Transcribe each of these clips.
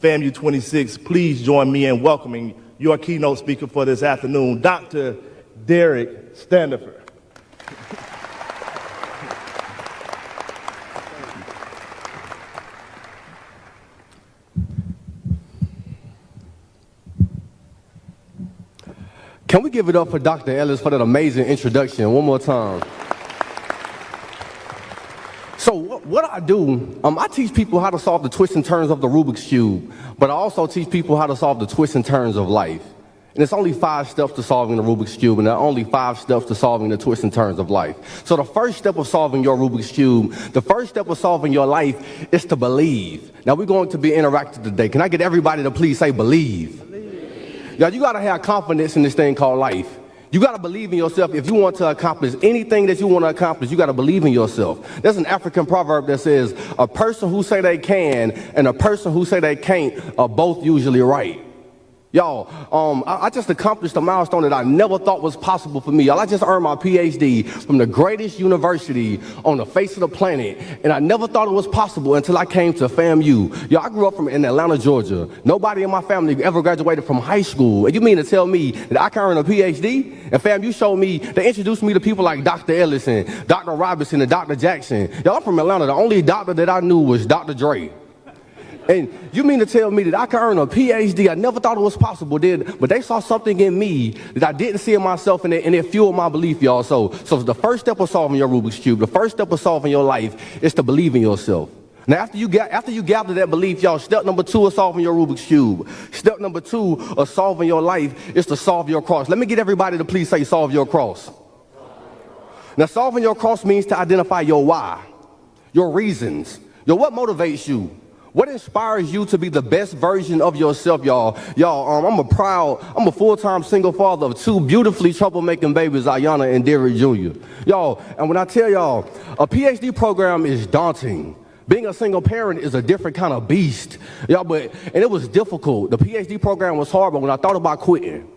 FAMU 26, please join me in welcoming your keynote speaker for this afternoon, Dr. Derrick Standifer. Can we give it up for Dr. Ellis for that amazing introduction one more time? So what I do, I teach people how to solve the twists and turns of the Rubik's Cube, but I also teach people how to solve the twists and turns of life. And it's only 5 steps to solving the Rubik's Cube, and there are only 5 steps to solving the twists and turns of life. So the first step of solving your Rubik's Cube, the first step of solving your life is to believe. Now we're going to be interactive today. Can I get everybody to please say believe? Y'all, you gotta have confidence in this thing called life. You gotta believe in yourself. If you want to accomplish anything that you want to accomplish, you gotta believe in yourself. There's an African proverb that says, a person who say they can and a person who say they can't are both usually right. Y'all, I just accomplished a milestone that I never thought was possible for me. Y'all, I just earned my PhD from the greatest university on the face of the planet, and I never thought it was possible until I came to FAMU. Y'all, I grew up in Atlanta, Georgia. Nobody in my family ever graduated from high school. And you mean to tell me that I can earn a PhD? And FAMU showed me, they introduced me to people like Dr. Ellis and Dr. Robinson and Dr. Jackson. Y'all, I'm from Atlanta. The only doctor that I knew was Dr. Dre. And you mean to tell me that I can earn a PhD? I never thought it was possible, but they saw something in me that I didn't see in myself, and it fueled my belief, y'all. So the first step of solving your Rubik's Cube, the first step of solving your life is to believe in yourself. Now, after you gather that belief, y'all, step number 2 of solving your Rubik's Cube. Step number 2 of solving your life is to solve your cross. Let me get everybody to please say solve your cross. Now, solving your cross means to identify your why, your reasons, what motivates you. What inspires you to be the best version of yourself, y'all? I'm a full-time single father of 2 beautifully troublemaking babies, Ayana and Derrick Jr. Y'all, and when I tell y'all, a PhD program is daunting. Being a single parent is a different kind of beast. Y'all, and it was difficult. The PhD program was hard, but when I thought about quitting,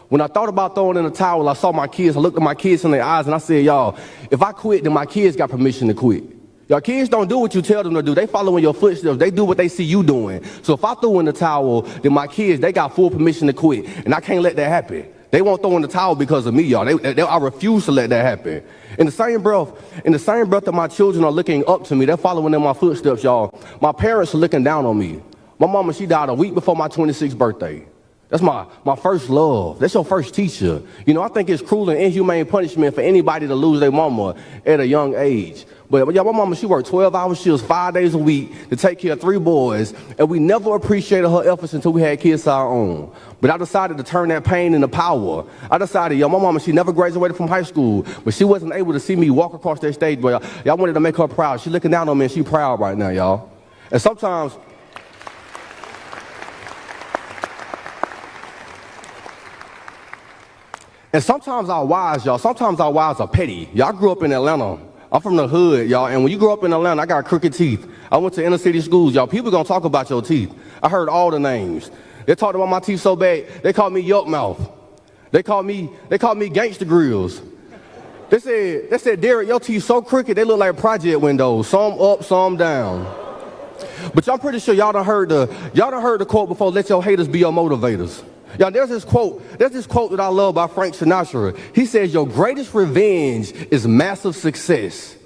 when I thought about throwing in the towel, I saw my kids, I looked at my kids in their eyes, and I said, y'all, if I quit, then my kids got permission to quit. Y'all, kids don't do what you tell them to do. They follow in your footsteps. They do what they see you doing. So if I throw in the towel, then my kids, they got full permission to quit. And I can't let that happen. They won't throw in the towel because of me, y'all. I refuse to let that happen. In the same breath that my children are looking up to me, they're following in my footsteps, y'all. My parents are looking down on me. My mama, she died a week before my 26th birthday. That's my first love. That's your first teacher. You know, I think it's cruel and inhumane punishment for anybody to lose their mama at a young age. But yeah, my mama, she worked 12-hour shifts 5 days a week to take care of 3 boys, and we never appreciated her efforts until we had kids of our own. But I decided to turn that pain into power. I decided, my mama, she never graduated from high school, but she wasn't able to see me walk across that stage, but y'all wanted to make her proud. She looking down on me, and she proud right now, y'all. And sometimes our wives, y'all, are petty. Y'all grew up in Atlanta. I'm from the hood, y'all, and when you grow up in Atlanta, I got crooked teeth. I went to inner city schools, y'all. People gonna talk about your teeth. I heard all the names. They talked about my teeth so bad, they called me Yuck Mouth. They called me Gangster Grills. They said, Derrick, your teeth so crooked, they look like project windows, some up, some down. But I'm pretty sure y'all done heard the quote before, let your haters be your motivators. Y'all, there's this quote that I love by Frank Sinatra. He says, your greatest revenge is massive success.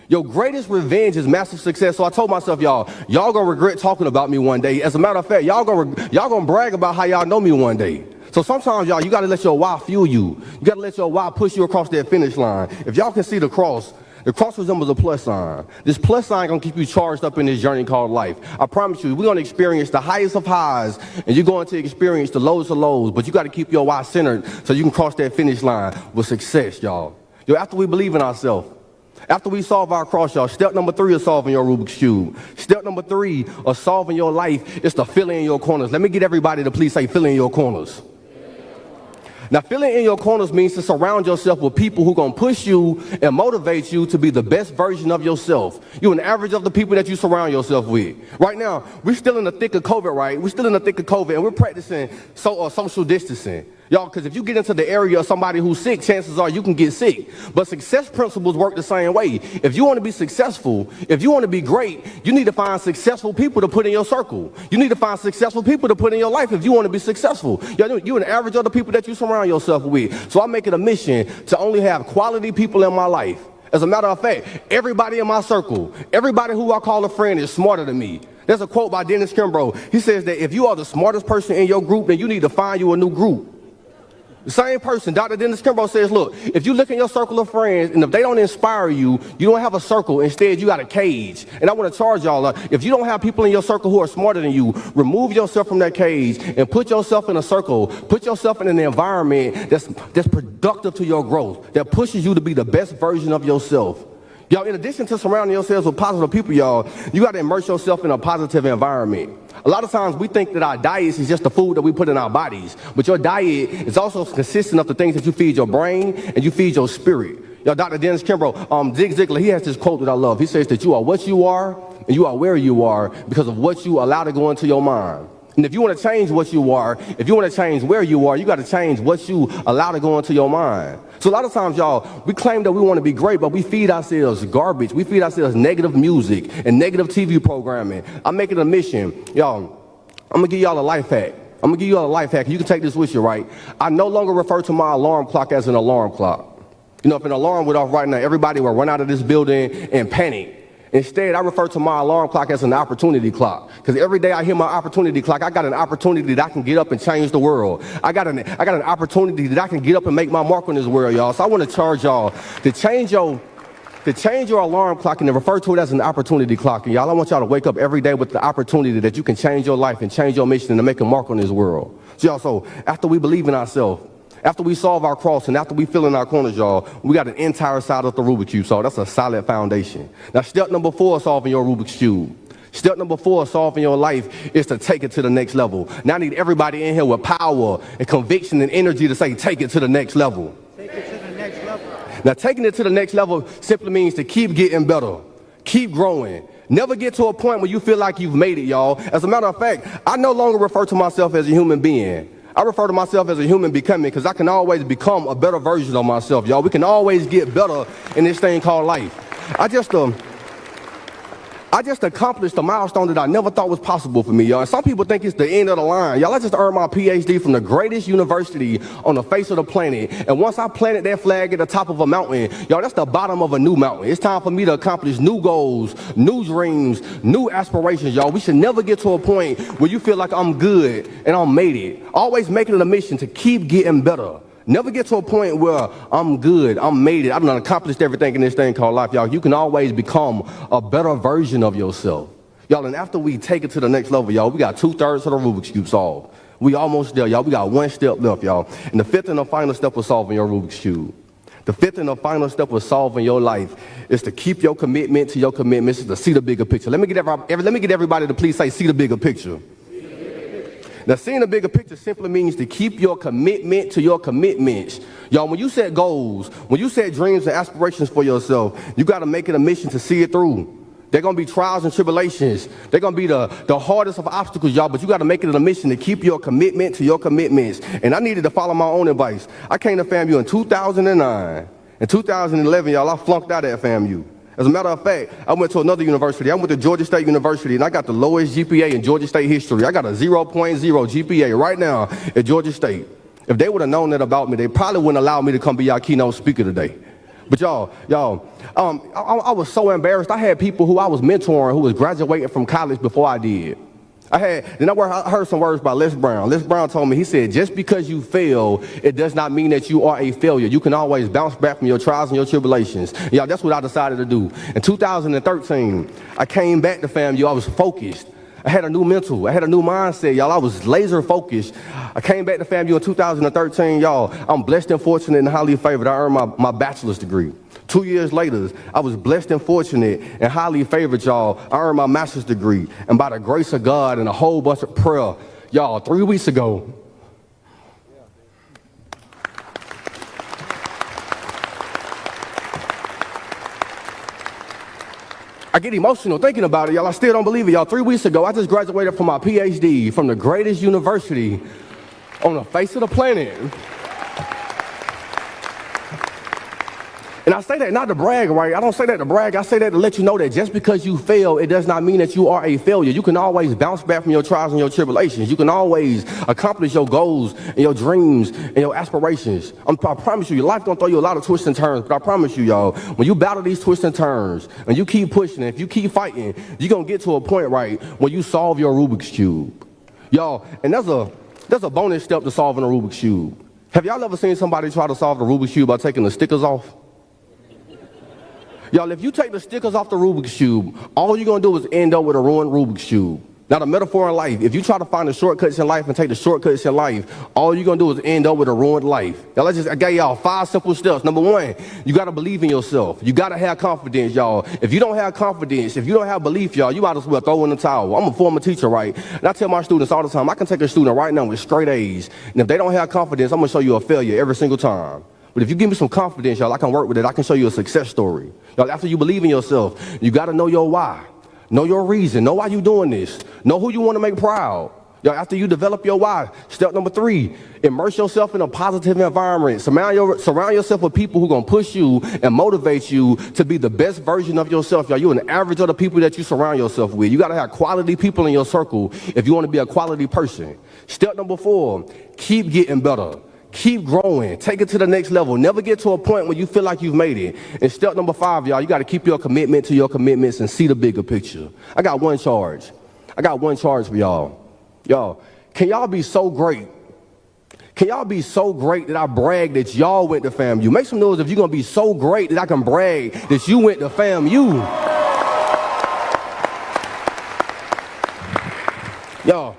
Your greatest revenge is massive success. So I told myself, y'all gonna regret talking about me one day. As a matter of fact, y'all gonna brag about how y'all know me one day. So sometimes, y'all, you gotta let your why fuel you. You gotta let your why push you across that finish line. If y'all can see the cross resembles a plus sign. This plus sign gonna keep you charged up in this journey called life. I promise you, we're gonna experience the highest of highs, and you're going to experience the lowest of lows, but you gotta keep your why centered so you can cross that finish line with success, y'all. After we believe in ourselves, after we solve our cross, y'all, step number 3 of solving your Rubik's Cube. Step number 3 of solving your life is to fill in your corners. Let me get everybody to please say fill in your corners. Now, filling in your corners means to surround yourself with people who are going to push you and motivate you to be the best version of yourself. You're an average of the people that you surround yourself with. Right now, we're still in the thick of COVID, right? We're still in the thick of COVID, and we're practicing social distancing. Y'all, because if you get into the area of somebody who's sick, chances are you can get sick. But success principles work the same way. If you want to be successful, if you want to be great, you need to find successful people to put in your circle. You need to find successful people to put in your life if you want to be successful. You're an average of the people that you surround yourself with. So I make it a mission to only have quality people in my life. As a matter of fact, everybody in my circle, everybody who I call a friend is smarter than me. There's a quote by Dennis Kimbrough. He says that if you are the smartest person in your group, then you need to find you a new group. The same person, Dr. Dennis Kimbrough says, look, if you look in your circle of friends and if they don't inspire you, you don't have a circle. Instead, you got a cage. And I want to charge y'all, if you don't have people in your circle who are smarter than you, remove yourself from that cage and put yourself in a circle. Put yourself in an environment that's productive to your growth, that pushes you to be the best version of yourself. Y'all, in addition to surrounding yourselves with positive people, y'all, you got to immerse yourself in a positive environment. A lot of times we think that our diet is just the food that we put in our bodies, but your diet is also consistent of the things that you feed your brain and you feed your spirit. Y'all, Dr. Dennis Kimbrough, Zig Ziglar, he has this quote that I love. He says that you are what you are and you are where you are because of what you allow to go into your mind. And if you want to change what you are, if you want to change where you are, you got to change what you allow to go into your mind. So a lot of times, y'all, we claim that we want to be great, but we feed ourselves garbage. We feed ourselves negative music and negative TV programming. I'm making a mission. Y'all, I'm going to give y'all a life hack. I'm going to give you all a life hack. You can take this with you, right? I no longer refer to my alarm clock as an alarm clock. You know, if an alarm went off right now, everybody would run out of this building and panic. Instead, I refer to my alarm clock as an opportunity clock. Because every day I hear my opportunity clock, I got an opportunity that I can get up and change the world. I got an opportunity that I can get up and make my mark on this world, y'all. So I want to charge y'all to change your alarm clock and to refer to it as an opportunity clock. And y'all, I want y'all to wake up every day with the opportunity that you can change your life and change your mission and to make a mark on this world. So y'all, so after we believe in ourselves, after we solve our cross and after we fill in our corners, y'all, we got an entire side of the Rubik Cube. So that's a solid foundation. Now, step number 4 is solving your Rubik's Cube. Step number 4 is solving your life is to take it to the next level. Now I need everybody in here with power and conviction and energy to say, take it to the next level. Take it to the next level. Now, taking it to the next level simply means to keep getting better, keep growing. Never get to a point where you feel like you've made it, y'all. As a matter of fact, I no longer refer to myself as a human being. I refer to myself as a human becoming because I can always become a better version of myself, y'all. We can always get better in this thing called life. I just accomplished a milestone that I never thought was possible for me, y'all. And some people think it's the end of the line. Y'all, I just earned my PhD from the greatest university on the face of the planet. And once I planted that flag at the top of a mountain, y'all, that's the bottom of a new mountain. It's time for me to accomplish new goals, new dreams, new aspirations, y'all. We should never get to a point where you feel like I'm good and I'm made it. Always making it a mission to keep getting better. Never get to a point where I'm good, I'm made it, I've done accomplished everything in this thing called life, y'all. You can always become a better version of yourself. Y'all, and after we take it to the next level, y'all, we got 2/3 of the Rubik's Cube solved. We almost there, y'all. We got 1 step left, y'all. And the 5th and the final step was solving your Rubik's Cube. The 5th and the final step was solving your life is to keep your commitment to your commitments, is to see the bigger picture. Let me get everybody to please say, see the bigger picture. Now, seeing the bigger picture simply means to keep your commitment to your commitments. Y'all, when you set goals, when you set dreams and aspirations for yourself, you got to make it a mission to see it through. They're going to be trials and tribulations. They're going to be the hardest of obstacles, y'all, but you got to make it a mission to keep your commitment to your commitments. And I needed to follow my own advice. I came to FAMU in 2009. In 2011, y'all, I flunked out at FAMU. As a matter of fact, I went to another university. I went to Georgia State University, and I got the lowest GPA in Georgia State history. I got a 0.0 GPA right now at Georgia State. If they would have known that about me, they probably wouldn't allow me to come be our keynote speaker today. But y'all, I was so embarrassed. I had people who I was mentoring who was graduating from college before I did. I heard some words by Les Brown. Les Brown told me, he said, just because you fail, it does not mean that you are a failure. You can always bounce back from your trials and your tribulations. Y'all, that's what I decided to do. In 2013, I came back to FAMU. I was focused. I had a new mental. I had a new mindset, y'all. I was laser focused. I came back to FAMU in 2013, y'all. I'm blessed and fortunate and highly favored. I earned my bachelor's degree. 2 years later, I was blessed and fortunate and highly favored, y'all. I earned my master's degree. And by the grace of God and a whole bunch of prayer, y'all, 3 weeks ago, I get emotional thinking about it, y'all. I still don't believe it, y'all. 3 weeks ago, I just graduated from my PhD from the greatest university on the face of the planet. And I say that not to brag, right? I don't say that to brag. I say that to let you know that just because you fail, it does not mean that you are a failure. You can always bounce back from your trials and your tribulations. You can always accomplish your goals and your dreams and your aspirations. I promise you, your life gonna throw you a lot of twists and turns, but I promise you, y'all, when you battle these twists and turns, and you keep pushing, if you keep fighting, you're gonna get to a point, right, where you solve your Rubik's Cube. Y'all, and there's a bonus step to solving a Rubik's Cube. Have y'all ever seen somebody try to solve the Rubik's Cube by taking the stickers off? Y'all, if you take the stickers off the Rubik's Cube, all you're gonna do is end up with a ruined Rubik's Cube. Now, the metaphor in life, if you try to find the shortcuts in life and take the shortcuts in life, all you're gonna do is end up with a ruined life. Now, I gave y'all 5 simple steps. Number 1, you gotta believe in yourself. You gotta have confidence, y'all. If you don't have confidence, if you don't have belief, y'all, you might as well throw in the towel. I'm a former teacher, right? And I tell my students all the time, I can take a student right now with straight A's, and if they don't have confidence, I'm gonna show you a failure every single time. But if you give me some confidence, y'all, I can work with it. I can show you a success story. Y'all, after you believe in yourself, you got to know your why. Know your reason. Know why you're doing this. Know who you want to make proud. Y'all, after you develop your why, step number 3, immerse yourself in a positive environment. Surround yourself with people who are going to push you and motivate you to be the best version of yourself. Y'all, you're an average of the people that you surround yourself with. You got to have quality people in your circle if you want to be a quality person. Step number 4, keep getting better. Keep growing. Take it to the next level. Never get to a point where you feel like you've made it. And step number 5, y'all, you got to keep your commitment to your commitments and see the bigger picture. I got one charge. For y'all. Y'all, can y'all be so great? Can y'all be so great that I brag that y'all went to FAMU? Make some noise if you're going to be so great that I can brag that you went to FAMU. Y'all,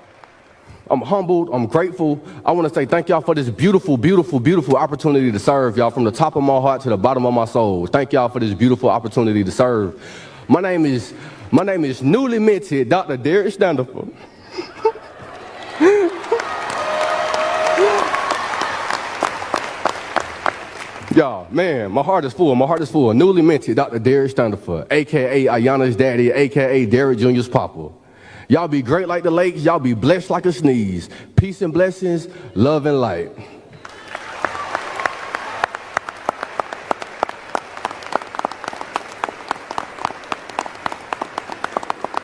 I'm humbled, I'm grateful. I want to say thank y'all for this beautiful, beautiful, beautiful opportunity to serve y'all from the top of my heart to the bottom of my soul. Thank y'all for this beautiful opportunity to serve. My name is newly minted Dr. Derrick Standifer. Y'all, man, my heart is full. Newly minted Dr. Derrick Standifer, a.k.a. Ayana's daddy, a.k.a. Derrick Jr.'s papa. Y'all be great like the lake. Y'all be blessed like a sneeze. Peace and blessings, love and light.